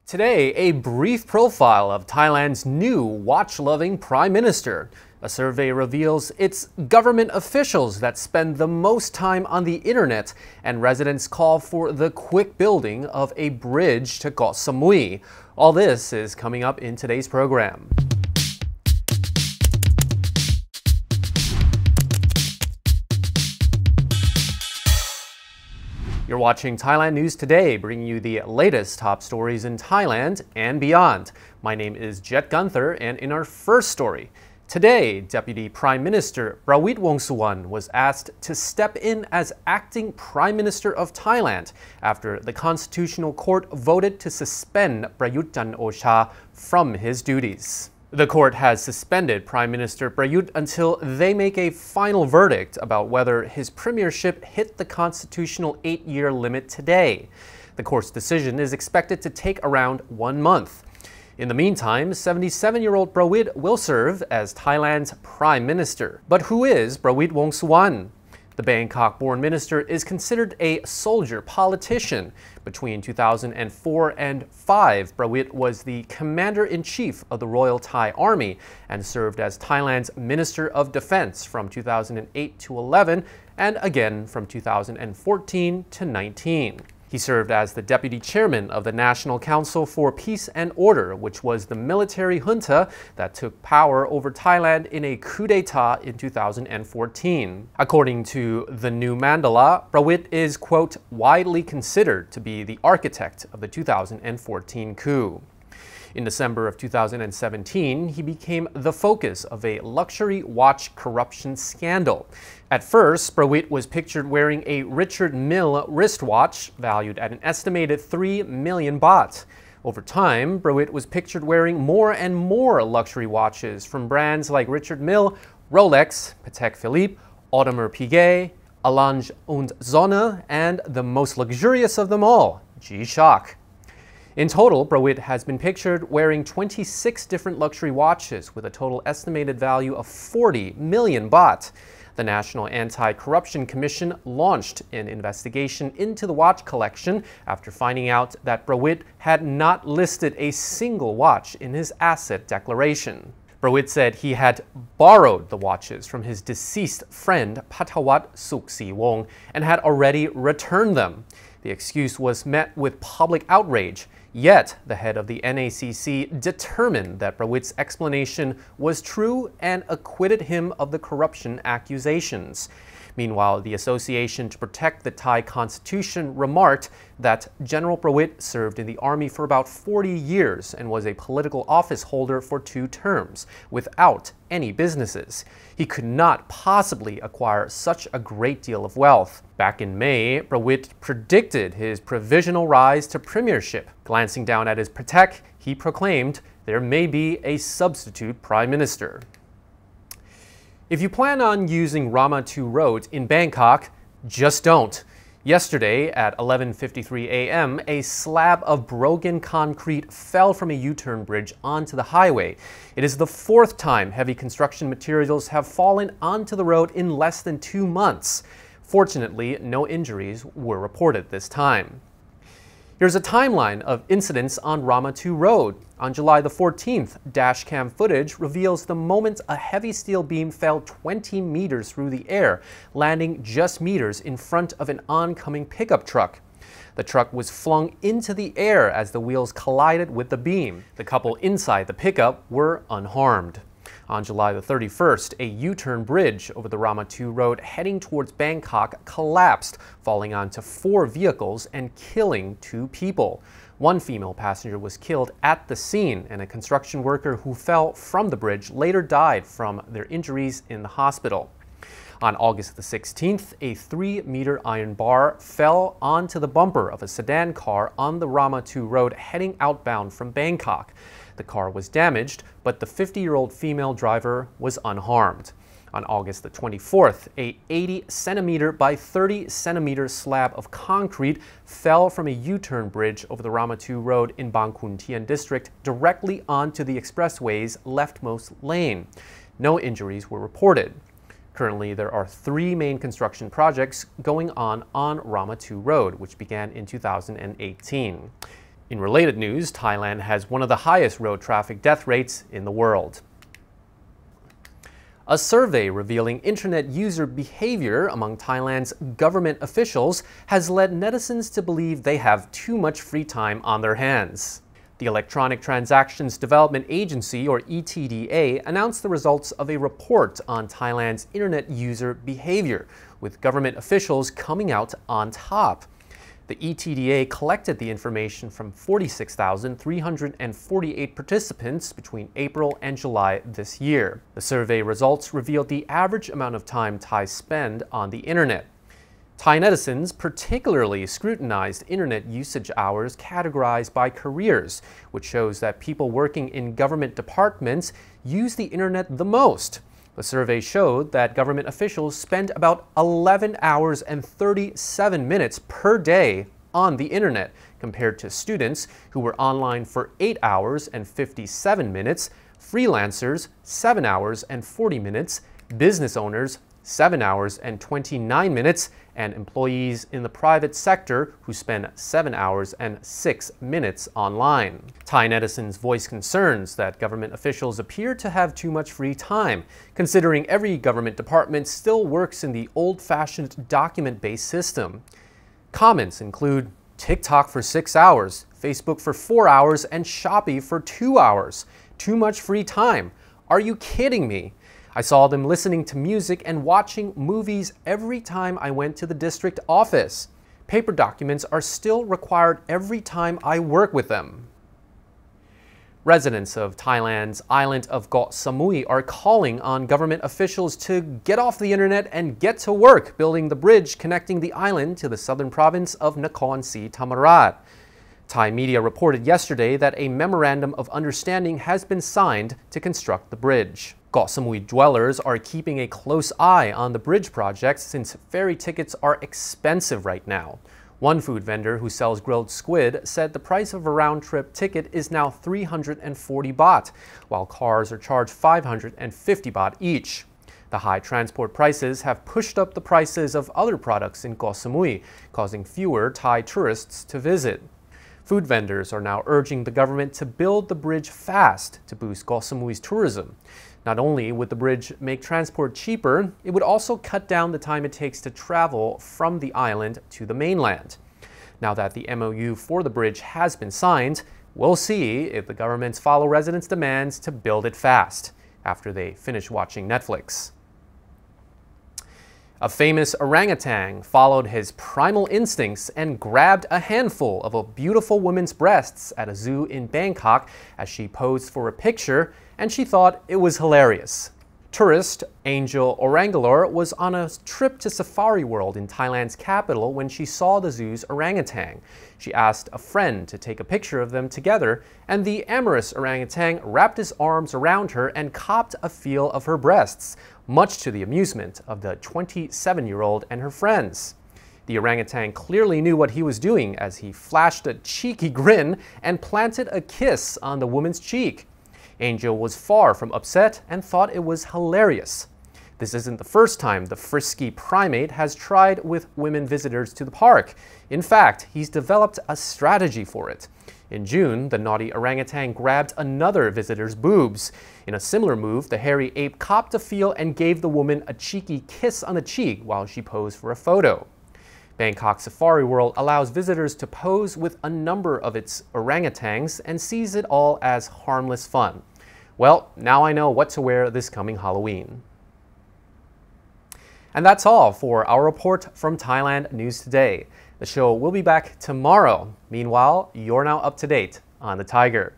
Today, a brief profile of Thailand's new watch-loving prime minister. A survey reveals it's government officials that spend the most time on the internet, and residents call for the quick building of a bridge to Koh Samui. All this is coming up in today's program. You're watching Thailand News Today, bringing you the latest top stories in Thailand and beyond. My name is Jet Gunther, and in our first story, today, Deputy Prime Minister Prawit Wongsuwan was asked to step in as acting Prime Minister of Thailand after the Constitutional Court voted to suspend Prayut chan-ocha from his duties. The court has suspended Prime Minister Prayut until they make a final verdict about whether his premiership hit the constitutional 8-year limit today. The court's decision is expected to take around 1 month. In the meantime, 77-year-old Prawit will serve as Thailand's Prime Minister. But who is Prawit Wongsuwan? The Bangkok-born minister is considered a soldier politician. Between 2004 and 2005, Prawit was the commander-in-chief of the Royal Thai Army and served as Thailand's Minister of Defense from 2008 to 11 and again from 2014 to 19. He served as the deputy chairman of the National Council for Peace and Order, which was the military junta that took power over Thailand in a coup d'etat in 2014. According to the New Mandala, Prawit is, quote, widely considered to be the architect of the 2014 coup. In December of 2017, he became the focus of a luxury watch corruption scandal. At first, Prawit was pictured wearing a Richard Mille wristwatch valued at an estimated 3 million baht. Over time, Prawit was pictured wearing more and more luxury watches from brands like Richard Mille, Rolex, Patek Philippe, Audemars Piguet, Allonge und Sonne, and the most luxurious of them all, G-Shock. In total, Prawit has been pictured wearing 26 different luxury watches with a total estimated value of 40 million baht. The National Anti-Corruption Commission launched an investigation into the watch collection after finding out that Prawit had not listed a single watch in his asset declaration. Prawit said he had borrowed the watches from his deceased friend Pathawat Suksiwong and had already returned them. The excuse was met with public outrage. Yet, the head of the NACC determined that Prawit's explanation was true and acquitted him of the corruption accusations. Meanwhile, the Association to Protect the Thai Constitution remarked that General Prawit served in the army for about 40 years and was a political office holder for 2 terms, without any businesses. He could not possibly acquire such a great deal of wealth. Back in May, Prawit predicted his provisional rise to premiership. Glancing down at his Patek, he proclaimed there may be a substitute prime minister. If you plan on using Rama 2 roads in Bangkok, just don't. Yesterday at 11:53 a.m., a slab of broken concrete fell from a U-turn bridge onto the highway. It is the 4th time heavy construction materials have fallen onto the road in less than 2 months. Fortunately, no injuries were reported this time. Here's a timeline of incidents on Rama 2 Road. On July the 14th, dashcam footage reveals the moment a heavy steel beam fell 20 meters through the air, landing just meters in front of an oncoming pickup truck. The truck was flung into the air as the wheels collided with the beam. The couple inside the pickup were unharmed. On July the 31st, a U-turn bridge over the Rama 2 road heading towards Bangkok collapsed, falling onto 4 vehicles and killing 2 people. 1 female passenger was killed at the scene, and a construction worker who fell from the bridge later died from their injuries in the hospital. On August the 16th, a 3-meter iron bar fell onto the bumper of a sedan car on the Rama 2 road heading outbound from Bangkok. The car was damaged, but the 50-year-old female driver was unharmed. On August the 24th, a 80-centimeter by 30-centimeter slab of concrete fell from a U-turn bridge over the Rama 2 road in Bang Khun Tien district directly onto the expressway's leftmost lane. No injuries were reported. Currently, there are 3 main construction projects going on Rama 2 Road, which began in 2018. In related news, Thailand has one of the highest road traffic death rates in the world. A survey revealing internet user behavior among Thailand's government officials has led netizens to believe they have too much free time on their hands. The Electronic Transactions Development Agency, or ETDA, announced the results of a report on Thailand's internet user behavior, with government officials coming out on top. The ETDA collected the information from 46,348 participants between April and July this year. The survey results revealed the average amount of time Thais spend on the internet. Thai netizens particularly scrutinized internet usage hours categorized by careers, which shows that people working in government departments use the internet the most. The survey showed that government officials spend about 11 hours and 37 minutes per day on the internet, compared to students who were online for 8 hours and 57 minutes, freelancers 7 hours and 40 minutes, business owners 7 hours and 29 minutes, and employees in the private sector who spend 7 hours and 6 minutes online. Thai netizens voiced concerns that government officials appear to have too much free time, considering every government department still works in the old-fashioned document-based system. Comments include TikTok for 6 hours, Facebook for 4 hours, and Shopee for 2 hours. Too much free time. Are you kidding me? I saw them listening to music and watching movies every time I went to the district office. Paper documents are still required every time I work with them. Residents of Thailand's island of Koh Samui are calling on government officials to get off the internet and get to work building the bridge connecting the island to the southern province of Nakhon Si Thammarat. Thai media reported yesterday that a memorandum of understanding has been signed to construct the bridge. Koh Samui dwellers are keeping a close eye on the bridge project since ferry tickets are expensive right now. One food vendor who sells grilled squid said the price of a round-trip ticket is now 340 baht, while cars are charged 550 baht each. The high transport prices have pushed up the prices of other products in Koh Samui, causing fewer Thai tourists to visit. Food vendors are now urging the government to build the bridge fast to boost Koh Samui's tourism. Not only would the bridge make transport cheaper, it would also cut down the time it takes to travel from the island to the mainland. Now that the MOU for the bridge has been signed, we'll see if the governments follow residents' demands to build it fast after they finish watching Netflix. A famous orangutan followed his primal instincts and grabbed a handful of a beautiful woman's breasts at a zoo in Bangkok as she posed for a picture, and she thought it was hilarious. Tourist Angel Orangutan was on a trip to Safari World in Thailand's capital when she saw the zoo's orangutan. She asked a friend to take a picture of them together, and the amorous orangutan wrapped his arms around her and copped a feel of her breasts, much to the amusement of the 27-year-old and her friends. The orangutan clearly knew what he was doing as he flashed a cheeky grin and planted a kiss on the woman's cheek. Angel was far from upset and thought it was hilarious. This isn't the first time the frisky primate has tried with women visitors to the park. In fact, he's developed a strategy for it. In June, the naughty orangutan grabbed another visitor's boobs. In a similar move, the hairy ape copped a feel and gave the woman a cheeky kiss on the cheek while she posed for a photo. Bangkok Safari World allows visitors to pose with a number of its orangutans and sees it all as harmless fun. Well, now I know what to wear this coming Halloween. And that's all for our report from Thailand News Today. The show will be back tomorrow. Meanwhile, you're now up to date on the Thaiger.